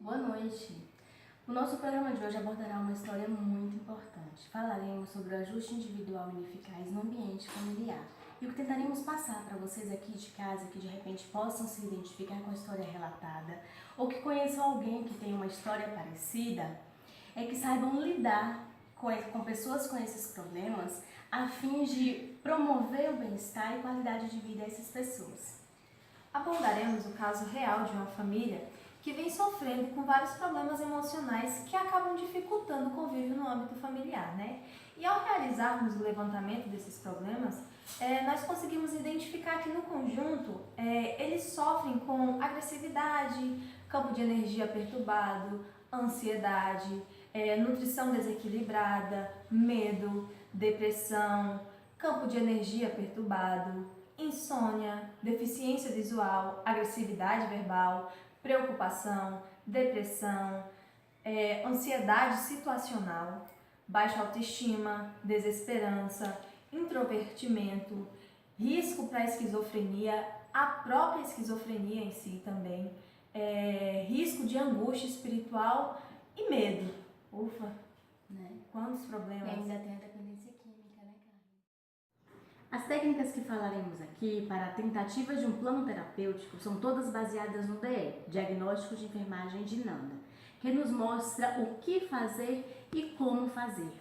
Boa noite. O nosso programa de hoje abordará uma história muito importante. Falaremos sobre o ajuste individual e ineficaz no ambiente familiar. E o que tentaremos passar para vocês aqui de casa que de repente possam se identificar com a história relatada ou que conheçam alguém que tem uma história parecida é que saibam lidar com pessoas com esses problemas a fim de promover o bem-estar e qualidade de vida dessas pessoas. Abordaremos o caso real de uma família que vem sofrendo com vários problemas emocionais que acabam dificultando o convívio no âmbito familiar, né? E ao realizarmos o levantamento desses problemas, nós conseguimos identificar que no conjunto eles sofrem com agressividade, campo de energia perturbado, ansiedade, nutrição desequilibrada, medo, depressão, campo de energia perturbado, insônia, deficiência visual, agressividade verbal, preocupação, depressão, ansiedade situacional, baixa autoestima, desesperança, introvertimento, risco para a esquizofrenia, a própria esquizofrenia em si também, risco de angústia espiritual e medo. Ufa, né? Quantos problemas! E ainda tem a dependência química, né, Carmen? As técnicas que falaremos aqui para a tentativa de um plano terapêutico são todas baseadas no DE, Diagnóstico de Enfermagem de Nanda, que nos mostra o que fazer e como fazer.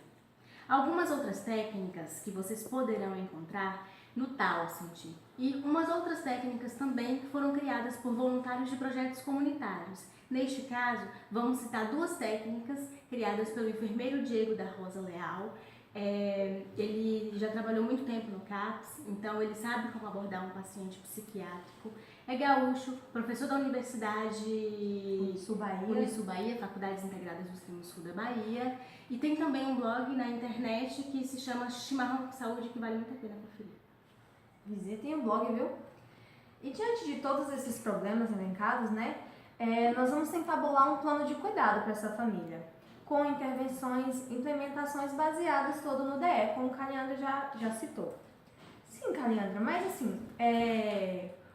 Algumas outras técnicas que vocês poderão encontrar no Talcent e umas outras técnicas também que foram criadas por voluntários de projetos comunitários. Neste caso, vamos citar duas técnicas criadas pelo enfermeiro Diego da Rosa Leal. Ele já trabalhou muito tempo no CAPS, então ele sabe como abordar um paciente psiquiátrico. É gaúcho, professor da Universidade Unisul Bahia, Faculdades Integradas do Extremo Sul da Bahia, e tem também um blog na internet que se chama Chimarrão com Saúde, que vale muito a pena conferir. Visitem o blog, viu? E diante de todos esses problemas elencados, né, nós vamos tentar bolar um plano de cuidado para essa família, com intervenções, implementações baseadas todo no DE, como o Caliandra já citou. Sim, Caliandra, mas assim,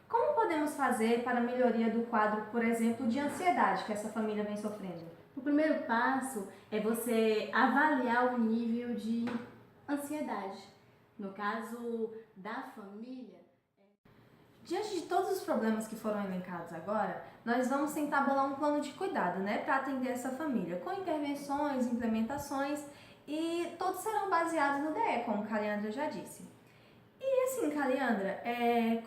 como podemos fazer para a melhoria do quadro, por exemplo, de ansiedade que essa família vem sofrendo? O primeiro passo é você avaliar o nível de ansiedade. No caso da família, diante de todos os problemas que foram elencados agora, nós vamos tentar bolar um plano de cuidado, né, para atender essa família, com intervenções, implementações, e todos serão baseados no DE, como a Caliandra já disse. E assim, Caliandra,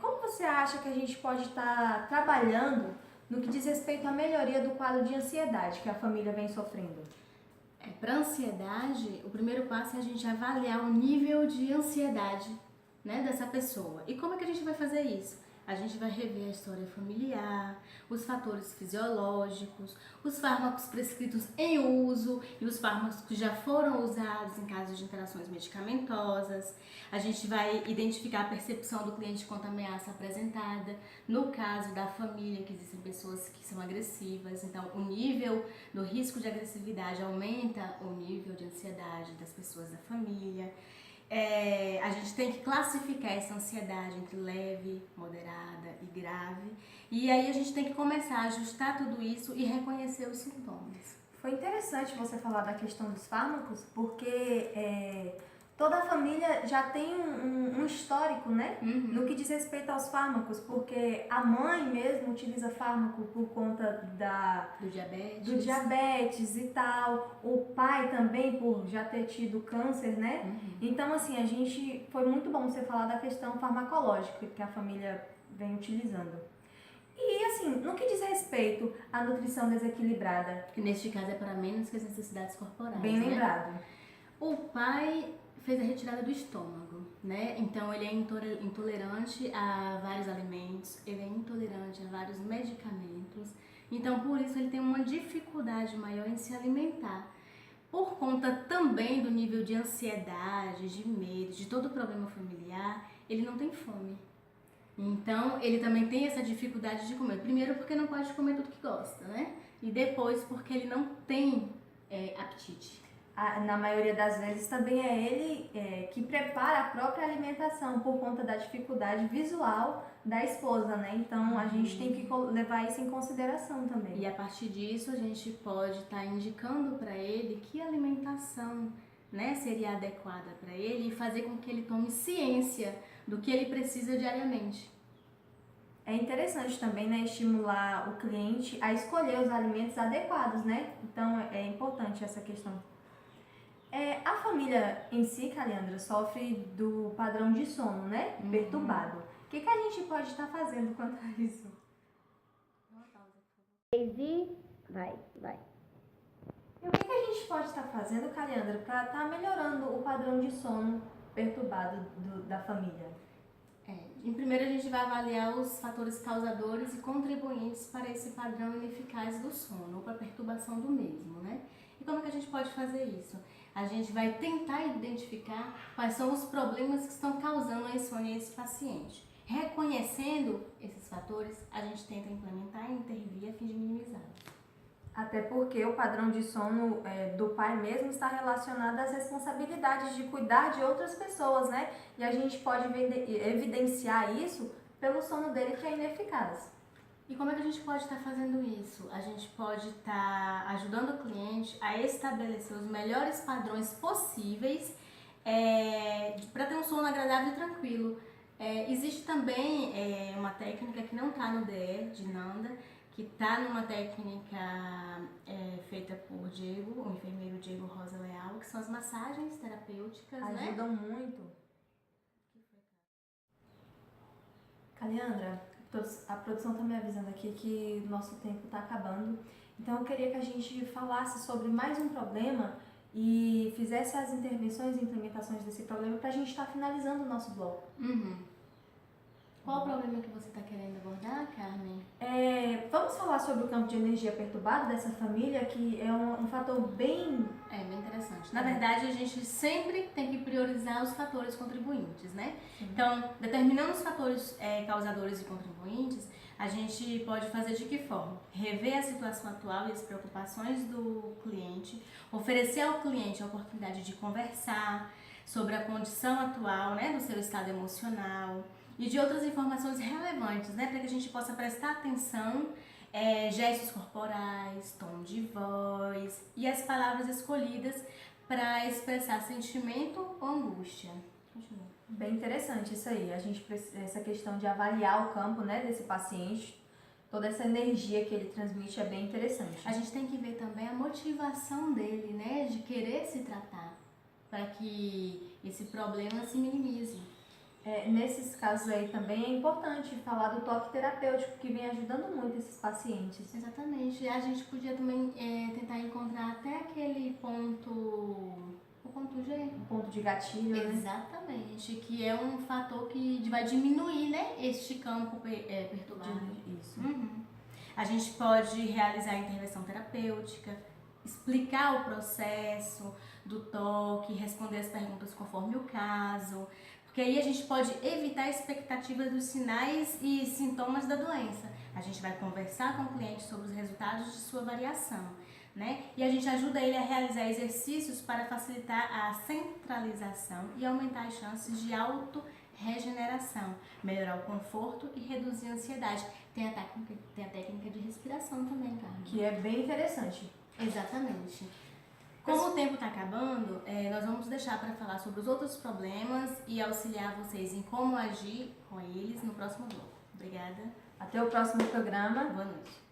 como você acha que a gente pode estar trabalhando no que diz respeito à melhoria do quadro de ansiedade que a família vem sofrendo? para ansiedade, o primeiro passo é a gente avaliar o nível de ansiedade, né, dessa pessoa. E como é que a gente vai fazer isso? A gente vai rever a história familiar, os fatores fisiológicos, os fármacos prescritos em uso e os fármacos que já foram usados em casos de interações medicamentosas. A gente vai identificar a percepção do cliente quanto à ameaça apresentada. No caso da família, que existem pessoas que são agressivas, então o nível do risco de agressividade aumenta o nível de ansiedade das pessoas da família. A gente tem que classificar essa ansiedade entre leve, moderada e grave. E aí a gente tem que começar a ajustar tudo isso e reconhecer os sintomas. Foi interessante você falar da questão dos fármacos, porque toda a família já tem um histórico, né? No que diz respeito aos fármacos, porque a mãe mesmo utiliza fármaco por conta do diabetes e tal, o pai também por já ter tido câncer, né? Então, assim, foi muito bom você falar da questão farmacológica que a família vem utilizando. E assim, no que diz respeito à nutrição desequilibrada? Que neste caso é para menos que as necessidades corporais. Bem lembrado. O pai fez a retirada do estômago, né? Então ele é intolerante a vários alimentos, ele é intolerante a vários medicamentos. Então por isso ele tem uma dificuldade maior em se alimentar. Por conta também do nível de ansiedade, de medo, de todo o problema familiar, ele não tem fome. Então, ele também tem essa dificuldade de comer. Primeiro porque não pode comer tudo que gosta, né? E depois porque ele não tem apetite. na maioria das vezes também é ele que prepara a própria alimentação por conta da dificuldade visual da esposa, né? Então a gente tem que levar isso em consideração também. E a partir disso a gente pode estar indicando para ele que alimentação, né, seria adequada para ele e fazer com que ele tome ciência do que ele precisa diariamente. É interessante também, né, estimular o cliente a escolher os alimentos adequados, né? Então é importante essa questão. A família em si, Caliandra, sofre do padrão de sono, né? Perturbado. O que a gente pode estar fazendo quanto a isso? Vai. E o que a gente pode estar fazendo, Caliandra, para estar melhorando o padrão de sono perturbado da família? Em primeiro a gente vai avaliar os fatores causadores e contribuintes para esse padrão ineficaz do sono ou para a perturbação do mesmo, né? E como que a gente pode fazer isso? A gente vai tentar identificar quais são os problemas que estão causando a insônia a esse paciente. Reconhecendo esses fatores, a gente tenta implementar e intervir a fim de minimizá-los. Até porque o padrão de sono do pai mesmo está relacionado às responsabilidades de cuidar de outras pessoas, né? E a gente pode evidenciar isso pelo sono dele que é ineficaz. E como é que a gente pode estar fazendo isso? A gente pode estar ajudando o cliente a estabelecer os melhores padrões possíveis para ter um sono agradável e tranquilo. Existe também uma técnica que não está no DE de Nanda, que está numa técnica feita por Diego, o enfermeiro Diego Rosa Leal, que são as massagens terapêuticas, Ajudam muito. Caliandra, a produção está me avisando aqui que nosso tempo está acabando. Então eu queria que a gente falasse sobre mais um problema e fizesse as intervenções e implementações desse problema para a gente estar finalizando o nosso bloco. Qual o problema que você está querendo abordar, Carmen? Vamos falar sobre o campo de energia perturbado dessa família, que é um fator bem interessante. Na verdade, a gente sempre tem que priorizar os fatores contribuintes, né? Então, determinando os fatores causadores e contribuintes, a gente pode fazer de que forma? Rever a situação atual e as preocupações do cliente, oferecer ao cliente a oportunidade de conversar sobre a condição atual, né, do seu estado emocional, e de outras informações relevantes, né, para que a gente possa prestar atenção, gestos corporais, tom de voz e as palavras escolhidas para expressar sentimento ou angústia. Continua. Bem interessante isso aí, essa questão de avaliar o campo, né, desse paciente, toda essa energia que ele transmite é bem interessante. A gente tem que ver também a motivação dele, né, de querer se tratar, para que esse problema se minimize. Nesses casos aí também é importante falar do toque terapêutico, que vem ajudando muito esses pacientes. Exatamente. A gente podia também tentar encontrar até aquele ponto, o ponto G. Um ponto de gatilho, né? Exatamente, que é um fator que vai diminuir, né, este campo perturbado. Isso. A gente pode realizar a intervenção terapêutica, explicar o processo do toque, responder as perguntas conforme o caso, porque aí a gente pode evitar expectativas dos sinais e sintomas da doença. A gente vai conversar com o cliente sobre os resultados de sua variação, né? E a gente ajuda ele a realizar exercícios para facilitar a centralização e aumentar as chances de autorregeneração, melhorar o conforto e reduzir a ansiedade. Tem a técnica de respiração também, Carmen. Que é bem interessante. Exatamente. Como o tempo está acabando, nós vamos deixar para falar sobre os outros problemas e auxiliar vocês em como agir com eles no próximo bloco. Obrigada. Até o próximo programa. Boa noite.